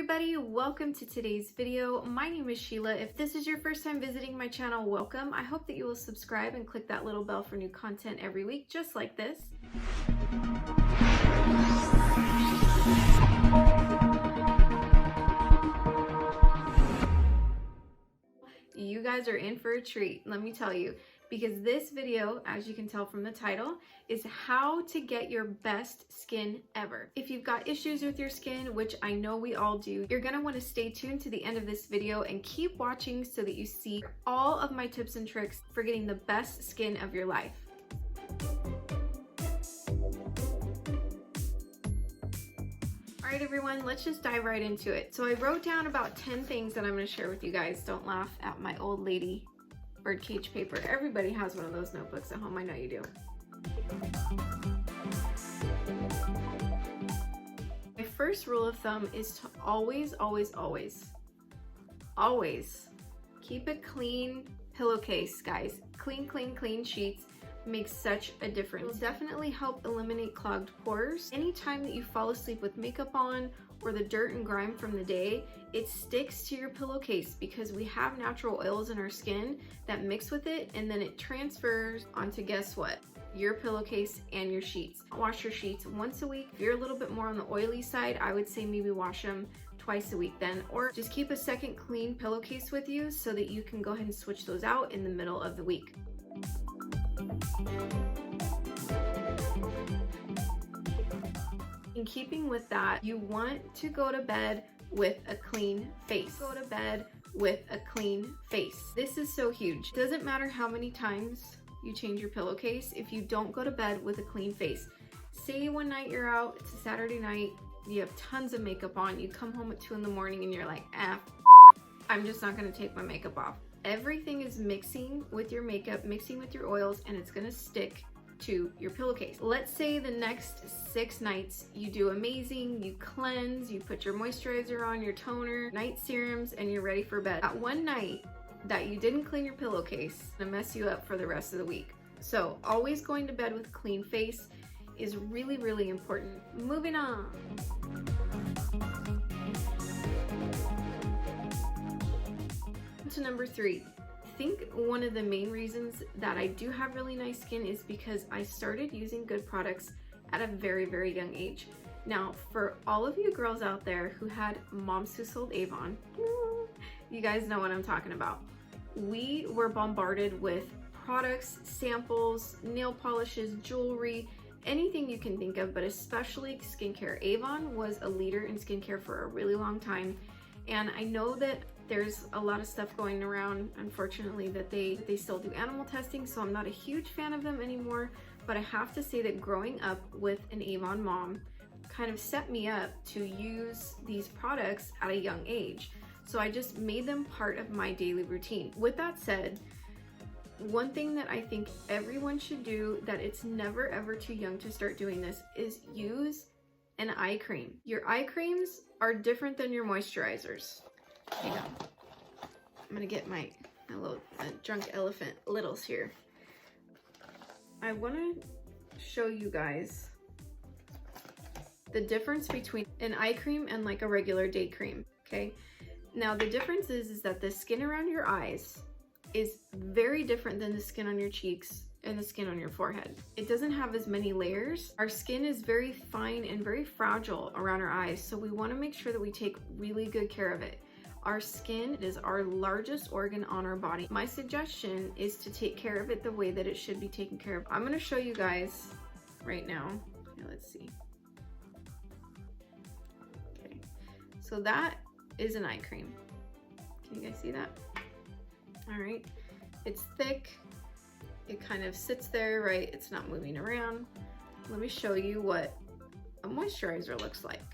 everybody, welcome to today's video. My name is Sheila. If this is your first time visiting my channel, welcome. I hope that you will subscribe and click that little bell for new content every week, just like this. You guys are in for a treat, let me tell you, because this video, as you can tell from the title, is how to get your best skin ever. If you've got issues with your skin, which I know we all do, you're gonna wanna stay tuned to the end of this video and keep watching so that you see all of my tips and tricks for getting the best skin of your life. All right, everyone, let's just dive right into it. So I wrote down about 10 things that I'm gonna share with you guys. Don't laugh at my old lady birdcage paper. Everybody has one of those notebooks at home, I know you do. My first rule of thumb is to always keep a clean pillowcase, guys. Clean sheets makes such a difference. It will definitely help eliminate clogged pores. Anytime that you fall asleep with makeup on or the dirt and grime from the day, it sticks to your pillowcase because we have natural oils in our skin that mix with it, and then it transfers onto, guess what? Your pillowcase and your sheets. Wash your sheets once a week. If you're a little bit more on the oily side, I would say maybe wash them twice a week then, or just keep a second clean pillowcase with you so that you can go ahead and switch those out in the middle of the week. In keeping with that, you want to go to bed with a clean face. Go to bed with a clean face. This is so huge. It doesn't matter how many times you change your pillowcase if you don't go to bed with a clean face. Say one night you're out, it's a Saturday night, you have tons of makeup on, you come home at 2 in the morning and you're like, I'm just not gonna take my makeup off. Everything is mixing with your makeup, mixing with your oils, and it's gonna stick to your pillowcase. Let's say the next 6 nights you do amazing, you cleanse, you put your moisturizer on, your toner, night serums, and you're ready for bed. That one night that you didn't clean your pillowcase, it's gonna mess you up for the rest of the week. So always going to bed with a clean face is really, really important. Moving on. To number 3. I think one of the main reasons that I do have really nice skin is because I started using good products at a very, very young age. Now, for all of you girls out there who had moms who sold Avon, you guys know what I'm talking about. We were bombarded with products, samples, nail polishes, jewelry, anything you can think of, but especially skincare. Avon was a leader in skincare for a really long time, and I know that there's a lot of stuff going around, unfortunately, that they still do animal testing, so I'm not a huge fan of them anymore, but I have to say that growing up with an Avon mom kind of set me up to use these products at a young age. So I just made them part of my daily routine. With that said, one thing that I think everyone should do, that it's never ever too young to start doing this, is use an eye cream. Your eye creams are different than your moisturizers. Hang on. I'm gonna get my little drunk elephant littles here. I wanna show you guys the difference between an eye cream and like a regular day cream, okay? Now the difference is that the skin around your eyes is very different than the skin on your cheeks and the skin on your forehead. It doesn't have as many layers. Our skin is very fine and very fragile around our eyes, so we wanna make sure that we take really good care of it. Our skin is our largest organ on our body. My suggestion is to take care of it the way that it should be taken care of. I'm gonna show you guys right now. Here, let's see. Okay, so that is an eye cream. Can you guys see that? All right, it's thick. It kind of sits there, right? It's not moving around. Let me show you what a moisturizer looks like.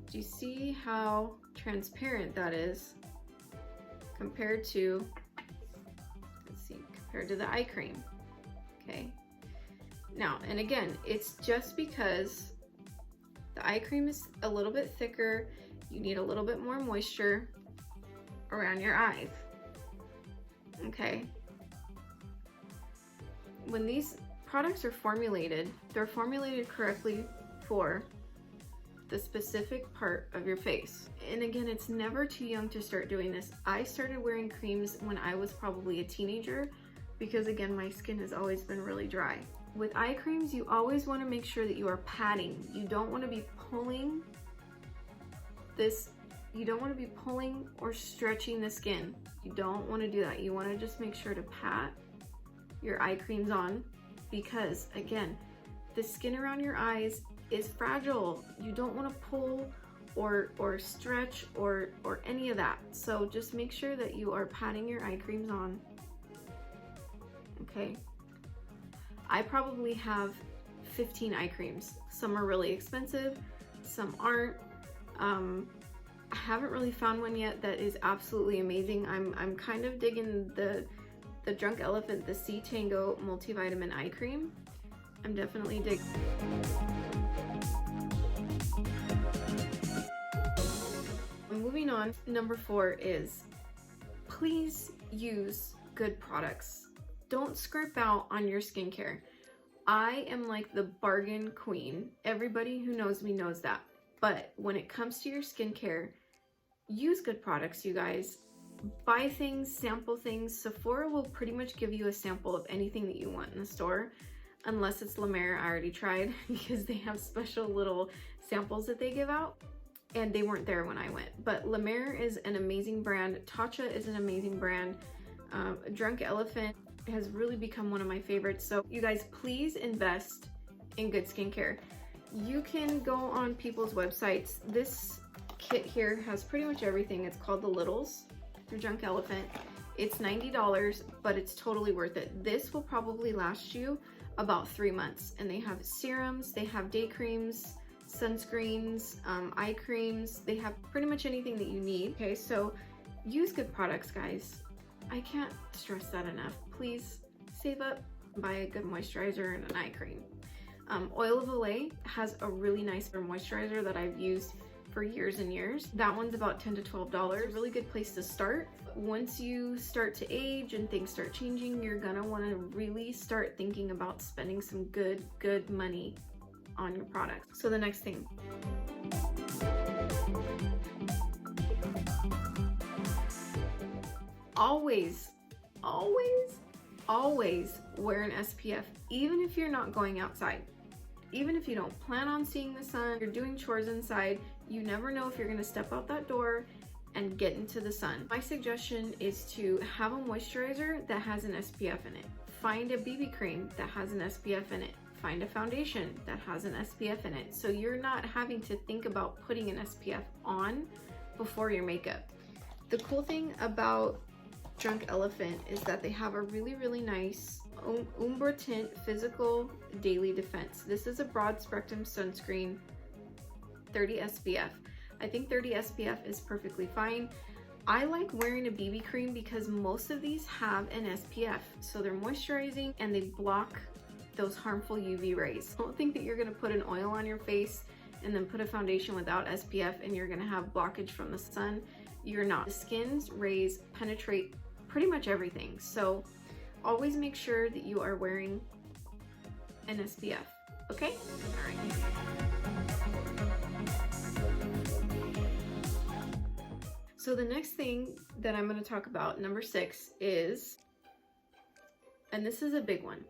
Do you see how transparent that is compared to, let's see, compared to the eye cream? Okay. Now, and again, it's just because the eye cream is a little bit thicker, you need a little bit more moisture around your eyes. Okay. When these products are formulated, they're formulated correctly for the specific part of your face. And again, it's never too young to start doing this. I started wearing creams when I was probably a teenager because again, my skin has always been really dry. With eye creams, you always want to make sure that you are patting. You don't want to be pulling this, you don't want to be pulling or stretching the skin. You don't want to do that. You want to just make sure to pat your eye creams on because again, the skin around your eyes is fragile. You don't want to pull or stretch or any of that. So just make sure that you are patting your eye creams on. Okay. I probably have 15 eye creams. Some are really expensive, some aren't. I haven't really found one yet that is absolutely amazing. I'm kind of digging the Drunk Elephant, the C Tango multivitamin eye cream. I'm definitely digging. Moving on, number 4 is please use good products. Don't scrape out on your skincare. I am like the bargain queen. Everybody who knows me knows that. But when it comes to your skincare, use good products, you guys. Buy things, sample things. Sephora will pretty much give you a sample of anything that you want in the store. Unless it's La Mer, I already tried because they have special little samples that they give out. And they weren't there when I went. But La Mer is an amazing brand. Tatcha is an amazing brand. Drunk Elephant has really become one of my favorites. So you guys, please invest in good skincare. You can go on people's websites. This kit here has pretty much everything. It's called the Littles through Drunk Elephant. It's $90, but it's totally worth it. This will probably last you about 3 months. And they have serums, they have day creams, sunscreens, eye creams. They have pretty much anything that you need. Okay, so use good products, guys. I can't stress that enough. Please save up, buy a good moisturizer and an eye cream. Oil of Olay has a really nice moisturizer that I've used for years and years. That one's about $10 to $12. It's a really good place to start. Once you start to age and things start changing, you're gonna wanna really start thinking about spending some good money on your products. So the next thing. Always wear an SPF, even if you're not going outside. Even if you don't plan on seeing the sun, you're doing chores inside, you never know if you're gonna step out that door and get into the sun. My suggestion is to have a moisturizer that has an SPF in it. Find a BB cream that has an SPF in it. Find a foundation that has an SPF in it. So you're not having to think about putting an SPF on before your makeup. The cool thing about Drunk Elephant is that they have a really nice Umbra Tint Physical Daily Defense. This is a broad spectrum sunscreen, 30 SPF. I think 30 SPF is perfectly fine. I like wearing a BB cream because most of these have an SPF. So they're moisturizing and they block those harmful UV rays. Don't think that you're gonna put an oil on your face and then put a foundation without SPF and you're gonna have blockage from the sun. You're not. The skin's rays penetrate pretty much everything. So always make sure that you are wearing an SPF, okay? All right. So the next thing that I'm gonna talk about, number 6, is, and this is a big one.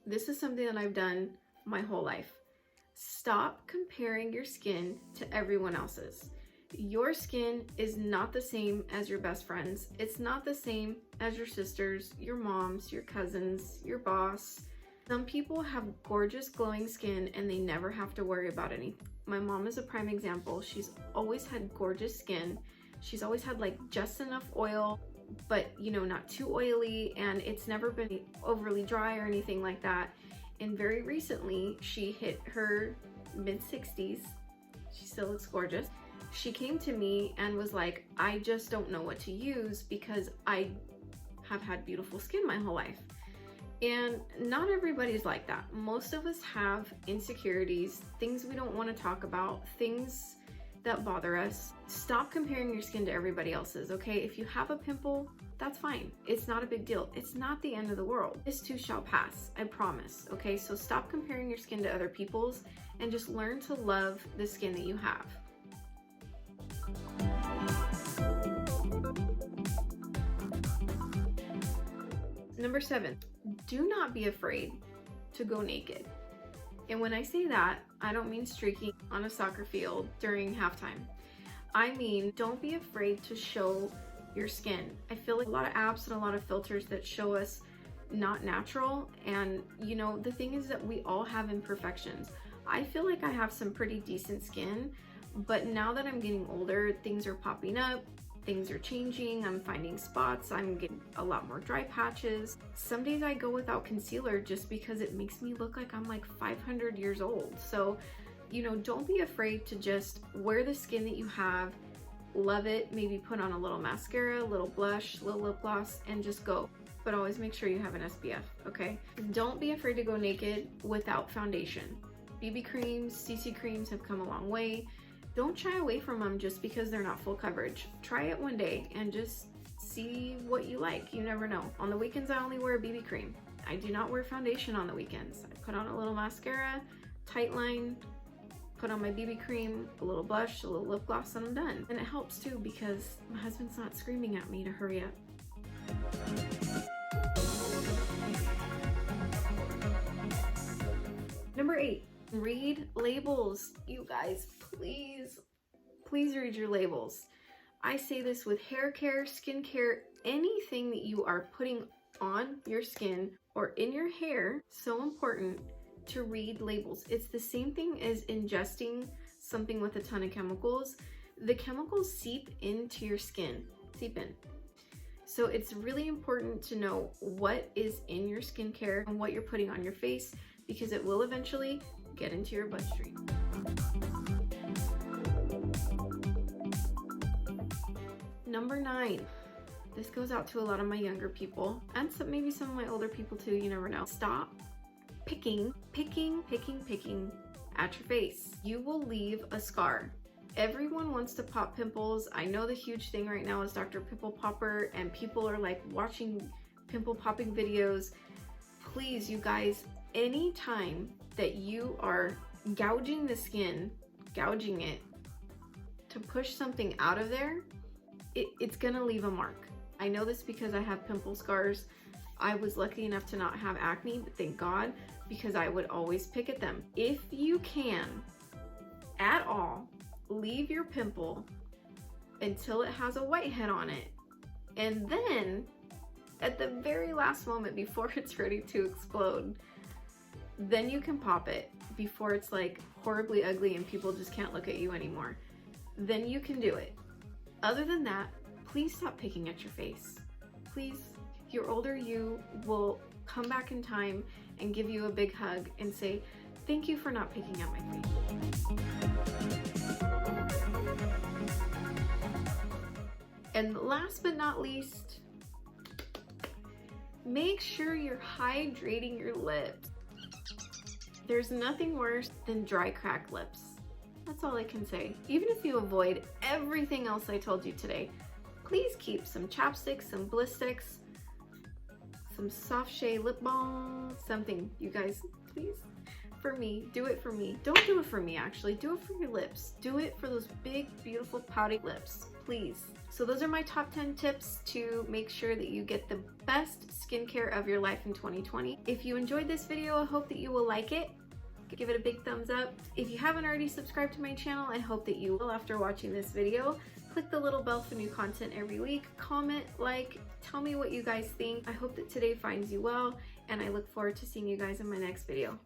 This is something that I've done my whole life. Stop comparing your skin to everyone else's. Your skin is not the same as your best friend's. It's not the same as your sisters, your moms, your cousins, your boss. Some people have gorgeous glowing skin and they never have to worry about anything. My mom is a prime example. She's always had gorgeous skin. She's always had like just enough oil, but you know, not too oily, and it's never been overly dry or anything like that. And very recently, she hit her mid-60s. She still looks gorgeous. She came to me and was like, I just don't know what to use because I have had beautiful skin my whole life. And not everybody's like that. Most of us have insecurities, things we don't want to talk about, things that bother us. Stop comparing your skin to everybody else's, okay? If you have a pimple, that's fine. It's not a big deal. It's not the end of the world. This too shall pass, I promise, okay? So stop comparing your skin to other people's and just learn to love the skin that you have. Number 7, do not be afraid to go naked. And when I say that, I don't mean streaking on a soccer field during halftime. I mean, don't be afraid to show your skin. I feel like a lot of apps and a lot of filters that show us not natural. And you know, the thing is that we all have imperfections. I feel like I have some pretty decent skin, but now that I'm getting older, things are popping up. Things are changing, I'm finding spots, I'm getting a lot more dry patches. Some days I go without concealer just because it makes me look like I'm like 500 years old. So, you know, don't be afraid to just wear the skin that you have, love it, maybe put on a little mascara, a little blush, a little lip gloss, and just go. But always make sure you have an SPF, okay? Don't be afraid to go naked without foundation. BB creams, CC creams have come a long way. Don't shy away from them just because they're not full coverage. Try it one day and just see what you like. You never know. On the weekends, I only wear BB cream. I do not wear foundation on the weekends. I put on a little mascara, tight line, put on my BB cream, a little blush, a little lip gloss, and I'm done. And it helps too because my husband's not screaming at me to hurry up. Number 8, read labels. You guys, please read your labels. I say this with hair care, skin care, anything that you are putting on your skin or in your hair. So important to read labels. It's the same thing as ingesting something with a ton of chemicals. The chemicals seep into your skin, seep in. So it's really important to know what is in your skincare and what you're putting on your face, because it will eventually get into your bloodstream. Number 9, this goes out to a lot of my younger people and maybe some of my older people too, you never know. Stop picking at your face. You will leave a scar. Everyone wants to pop pimples. I know the huge thing right now is Dr. Pimple Popper, and people are like watching pimple popping videos. Please, you guys, anytime that you are gouging the skin, gouging it to push something out of there, it's gonna leave a mark. I know this because I have pimple scars. I was lucky enough to not have acne, but thank God, because I would always pick at them. If you can, at all, leave your pimple until it has a whitehead on it. And then, at the very last moment before it's ready to explode, then you can pop it before it's like horribly ugly and people just can't look at you anymore. Then you can do it. Other than that, please stop picking at your face. Please, your older you will come back in time and give you a big hug and say, thank you for not picking at my face. And last but not least, make sure you're hydrating your lips. There's nothing worse than dry, cracked lips. That's all I can say. Even if you avoid everything else I told you today, please keep some chapstick, some bliss sticks, some soft shea lip balm, something, you guys, please. For me, do it for me. Don't do it for me, actually. Do it for your lips. Do it for those big, beautiful, pouty lips, please. So those are my top 10 tips to make sure that you get the best skincare of your life in 2020. If you enjoyed this video, I hope that you will like it. Give it a big thumbs up. If you haven't already subscribed to my channel, I hope that you will after watching this video. Click the little bell for new content every week. Comment, like, tell me what you guys think. I hope that today finds you well, and I look forward to seeing you guys in my next video.